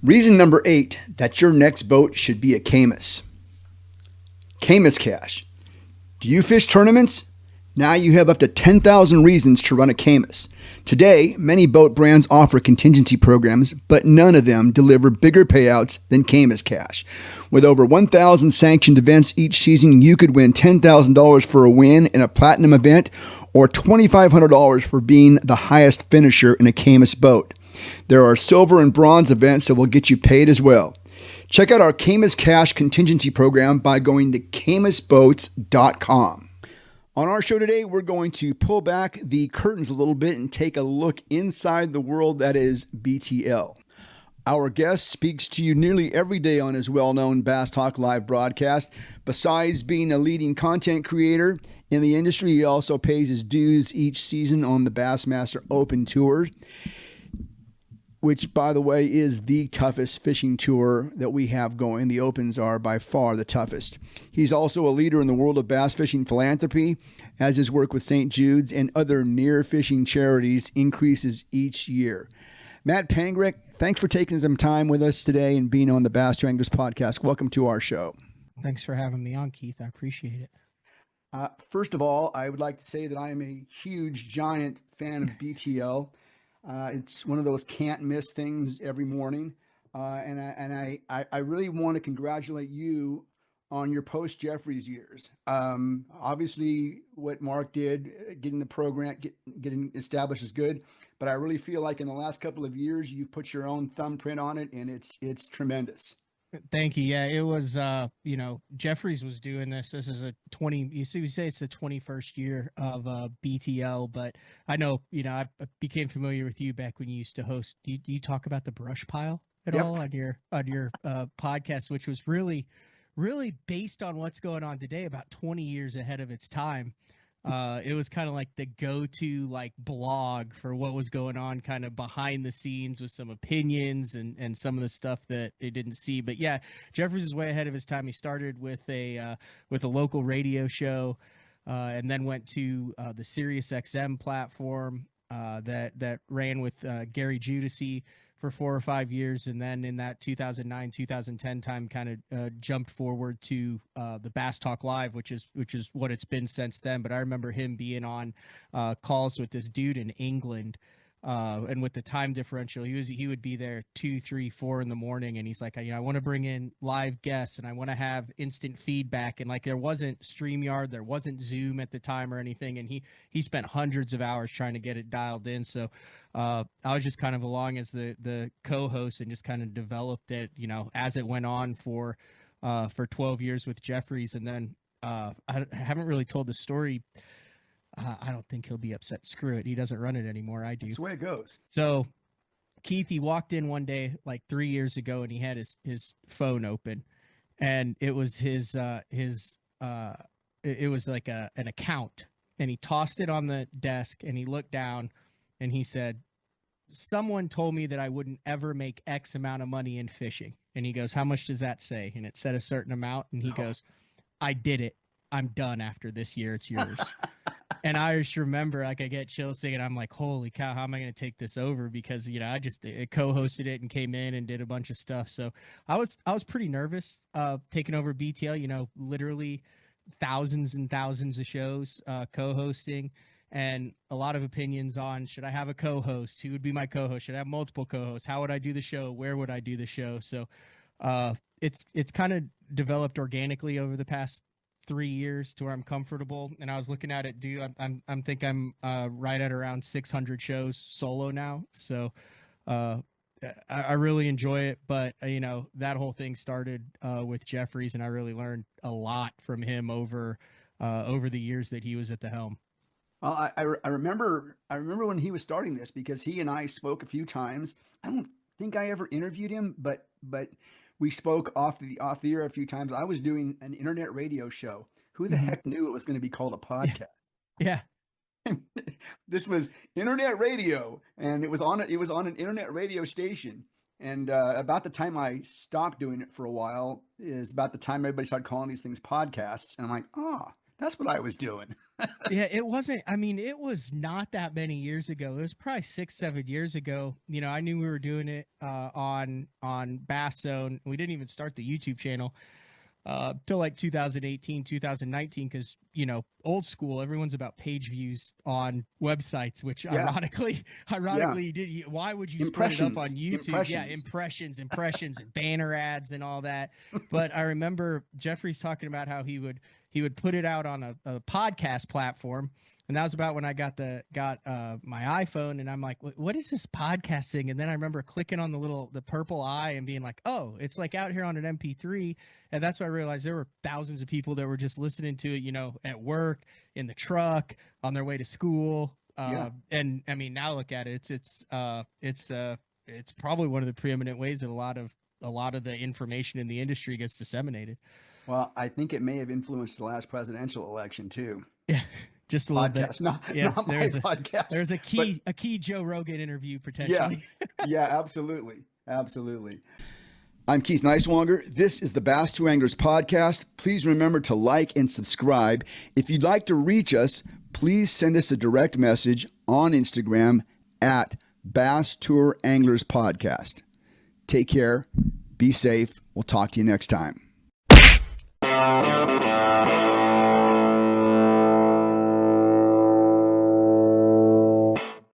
Reason number 8 that your next boat should be a Camus. Camus Cash. Do you fish tournaments? Now you have up to 10,000 reasons to run a Camus. Today, many boat brands offer contingency programs, but none of them deliver bigger payouts than Camus Cash. With over 1,000 sanctioned events each season, you could win $10,000 for a win in a platinum event or $2,500 for being the highest finisher in a Camus boat. There are silver and bronze events that will get you paid as well. Check out our Camus Cash contingency program by going to camusboats.com. On our show today, we're going to pull back the curtains a little bit and take a look inside the world that is BTL. Our guest speaks to you nearly every day on his well-known Bass Talk Live broadcast. Besides being a leading content creator in the industry, he also pays his dues each season on the Bassmaster Open Tour, which, by the way, is the toughest fishing tour that we have going. The Opens are by far the toughest. He's also a leader in the world of bass fishing philanthropy, as his work with St. Jude's and other near fishing charities increases each year. Matt Pangrac, thanks for taking some time with us today and being on the Bass Wranglers podcast. Welcome to our show. Thanks for having me on, Keith. I appreciate it. First of all, I would like to say that I am a huge, giant fan of BTL. It's one of those can't miss things every morning. And I really want to congratulate you on your post Jeffries years. Obviously what Mark did, getting the program, getting established is good, but I really feel like in the last couple of years, you've put your own thumbprint on it and it's tremendous. Thank you. Yeah, it was, Jeffries was doing this. This is we say it's the 21st year of BTL, but I know, I became familiar with you back when you used to host. Do you talk about the brush pile at all on your podcast, which was really based on what's going on today, about 20 years ahead of its time. It was kind of like the go-to blog for what was going on kind of behind the scenes with some opinions and some of the stuff that it didn't see. But yeah, Jeffries is way ahead of his time. He started with a local radio show and then went to the Sirius XM platform that ran with Gary Judici for 4 or 5 years, and then in that 2009, 2010 time, kind of jumped forward to the Bass Talk Live, which is what it's been since then. But I remember him being on calls with this dude in England, and with the time differential, he would be there 2, 3, 4 in the morning, and he's like, I want to bring in live guests, and I want to have instant feedback, and there wasn't StreamYard, there wasn't Zoom at the time or anything, and he spent hundreds of hours trying to get it dialed in. So I was just kind of along as the co-host and just kind of developed it, as it went on for 12 years with Jeffries. And then I haven't really told the story. I don't think he'll be upset. Screw it. He doesn't run it anymore. I do. That's the way it goes. So Keith, he walked in one day, 3 years ago, and he had his phone open, and it was it was like an account, and he tossed it on the desk, and he looked down and he said, someone told me that I wouldn't ever make X amount of money in fishing. And he goes, how much does that say? And it said a certain amount. And he goes, I did it. I'm done after this year. It's yours. And I just remember, I get chills thinking, I'm like, holy cow, how am I going to take this over? Because, I just co-hosted it and came in and did a bunch of stuff. So I was pretty nervous taking over BTL, literally thousands and thousands of shows co-hosting, and a lot of opinions on, should I have a co-host? Who would be my co-host? Should I have multiple co-hosts? How would I do the show? Where would I do the show? So it's kind of developed organically over the past 3 years to where I'm comfortable. And I was looking at it, I'm right at around 600 shows solo now. So I really enjoy it, but that whole thing started with Jeffries, and I really learned a lot from him over the years that he was at the helm. Well, I remember when he was starting this, because he and I spoke a few times. I don't think I ever interviewed him, but we spoke off the air a few times. I was doing an internet radio show. Who the heck knew it was going to be called a podcast? Yeah. This was internet radio, and it was on an internet radio station. And about the time I stopped doing it for a while is about the time everybody started calling these things podcasts. And I'm like, That's what I was doing. Yeah, it wasn't. I mean, it was not that many years ago. It was probably 6, 7 years ago. You know, I knew we were doing it on Bass Zone. We didn't even start the YouTube channel till like 2018, 2019, because you know, old school. Everyone's about page views on websites, which Yeah. ironically, you did. Why would you split it up on YouTube? Yeah, impressions, and banner ads and all that. But I remember Jeffrey's talking about how he would put it out on a podcast platform. And that was about when I got my iPhone, and I'm like, what is this podcast thing? And then I remember clicking on the purple eye and being like, oh, it's like out here on an MP3. And that's when I realized there were thousands of people that were just listening to it, you know, at work, in the truck, on their way to school. And I mean, now look at it. It's probably one of the preeminent ways that a lot of the information in the industry gets disseminated. Well, I think it may have influenced the last presidential election too. Yeah. Just a little Podcast, bit. Not my podcast. There's a key Joe Rogan interview potentially. Yeah, absolutely. I'm Keith Neiswanger. This is the Bass to Anglers podcast. Please remember to like and subscribe. If you'd like to reach us, please send us a direct message on Instagram at Bass Tour Anglers Podcast. Take care. Be safe. We'll talk to you next time.